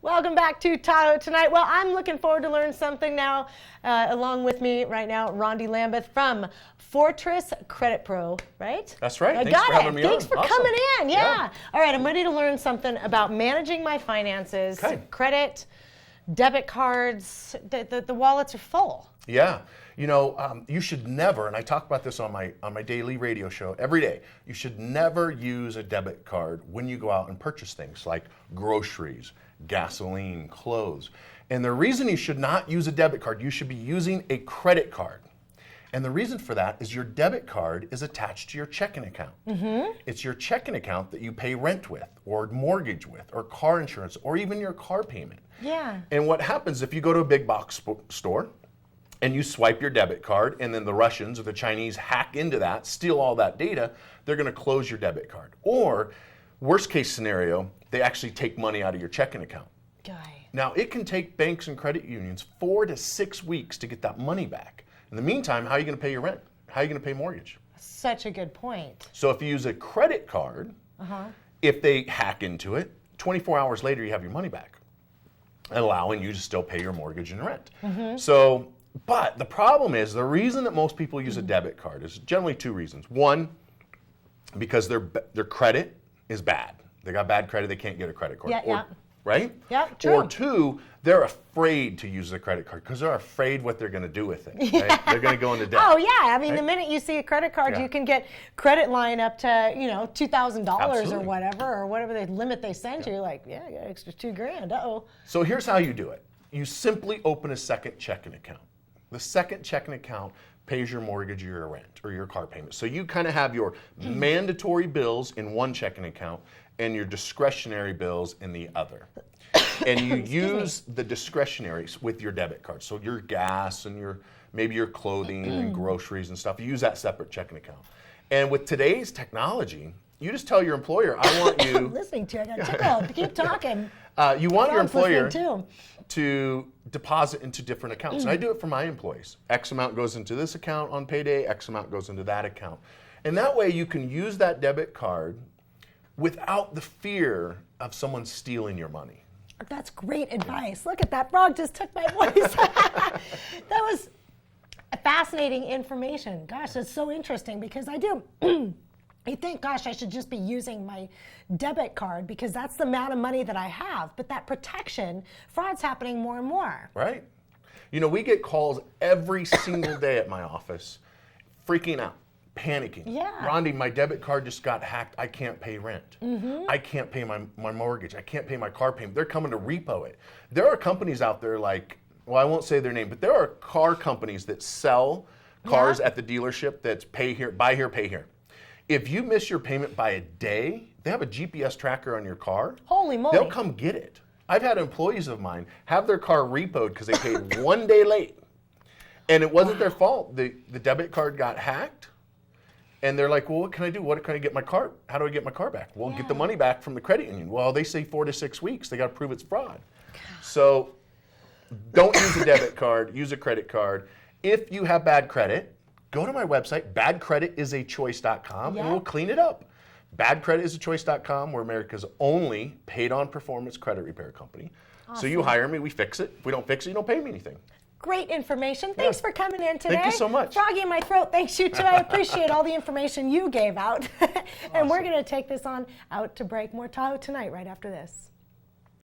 Welcome back to Tahoe Tonight. Well, I'm looking forward to learn something now. Along with me right now, Rondi Lambeth from Fortress Credit Pro, right? That's right. I Thanks got for it. having me Thanks on. for Awesome. coming in. Yeah. All right, I'm ready to learn something about managing my finances, Okay. credit, debit cards. The wallets are full. Yeah. You know, you should never, and I talk about this on my daily radio show every day, you should never use a debit card when you go out and purchase things like groceries, gasoline, clothes. And the reason you should not use a debit card, you should be using a credit card. And the reason for that is your debit card is attached to your checking account. It's your checking account that you pay rent with, or mortgage with, or car insurance, or even your car payment. Yeah. And what happens if you go to a big box store and you swipe your debit card, and then the Russians or the Chinese hack into that, steal all that data, they're going to close your debit card. Or, worst case scenario, they actually take money out of your checking account. Now, it can take banks and credit unions 4 to 6 weeks to get that money back. In the meantime, how are you going to pay your rent? How are you going to pay mortgage? Such a good point. So if you use a credit card, if they hack into it, 24 hours later you have your money back, allowing you to still pay your mortgage and rent. So, but the problem is, the reason that most people use a debit card is generally 2 reasons. One, because their credit is bad. They got bad credit, they can't get a credit card. Right? Yeah, true. Or 2, they're afraid to use the credit card because they're afraid what they're going to do with it. Right? They're going to go into debt. Oh yeah, I mean, right? the minute you see a credit card, you can get credit line up to $2,000 or whatever the limit they send you. Like, yeah, I got an extra $2,000. Uh-oh. So here's how you do it. You simply open a second checking account. The second checking account pays your mortgage or your rent or your car payment. So you kind of have your mandatory bills in one checking account and your discretionary bills in the other. And you use the discretionaries with your debit card. So your gas and maybe your clothing and groceries and stuff, you use that separate checking account. And with today's technology, you just tell your employer, I want you... I'm listening to you. I got tickled. Keep talking. You want your employer too. to deposit into different accounts. And I do it for my employees. X amount goes into this account on payday, X amount goes into that account. And that way you can use that debit card without the fear of someone stealing your money. That's great advice. Look at that frog just took my voice. That was fascinating information. Gosh, that's so interesting because I do. You think, gosh, I should just be using my debit card because that's the amount of money that I have. But that protection, fraud's happening more and more. Right. You know, we get calls every single day at my office freaking out, panicking. Yeah. Rondi, my debit card just got hacked. I can't pay rent. I can't pay my mortgage. I can't pay my car payment. They're coming to repo it. There are companies out there like, well, I won't say their name, but there are car companies that sell cars at the dealership that's pay here, buy here, pay here. If you miss your payment by a day, they have a GPS tracker on your car. Holy moly. They'll come get it. I've had employees of mine have their car repoed because they paid 1 day late. And it wasn't their fault. The debit card got hacked. And they're like, well, what can I do? What can I get my car? How do I get my car back? Well, get the money back from the credit union. Well, they say 4 to 6 weeks. They got to prove it's fraud. So don't use a debit card. Use a credit card. If you have bad credit, go to my website, badcreditisachoice.com, and we'll clean it up. Badcreditisachoice.com, we're America's only paid-on performance credit repair company. Awesome. So you hire me, we fix it. If we don't fix it, you don't pay me anything. Great information. Thanks for coming in today. Thank you so much. Froggy in my throat, thanks you too. I appreciate all the information you gave out. And we're going to take this on out to break. More Tahoe Tonight right after this.